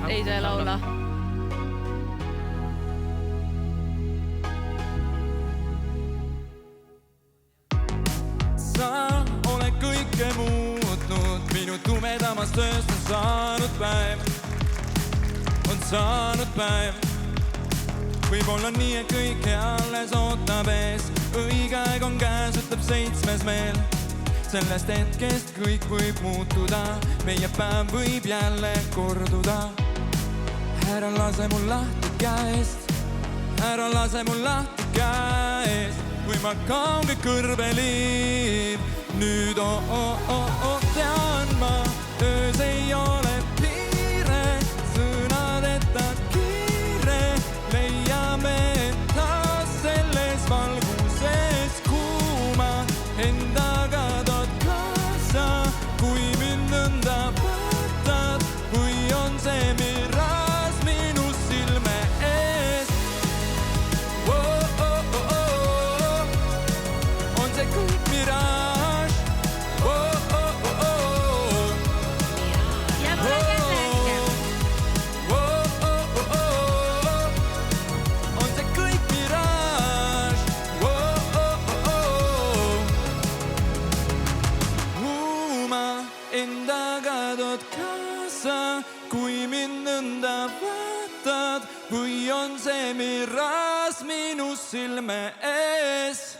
Ei tee laula. Sa oled kõike muutnud, minu tumedamast ööst on saanud päev. On saanud päev. Võib-olla nii, et kõike alles ootab ees. Õige aeg on käes, ütleb 7. meel. Sellest hetkest kõik võib muutuda, meie päev võib jälle korduda. Ära lase mul lahti käest, ära lase mul lahti käest. Kui ma kaunge kõrveliin, nüüd tean ma, öös ei ole piire, sõnadeta kiire. Leiame taas selles valguses kuuma, endaga tood kaasa, kui mind nõnda vaatad, või on see miras minu silme ees. On see kõik miraaž. Ja pole kellelgi. On see kõik miraaž. Kuuma endaga tood kaasa, kui mind nõnda vaatad, või on see miras minu silme ees.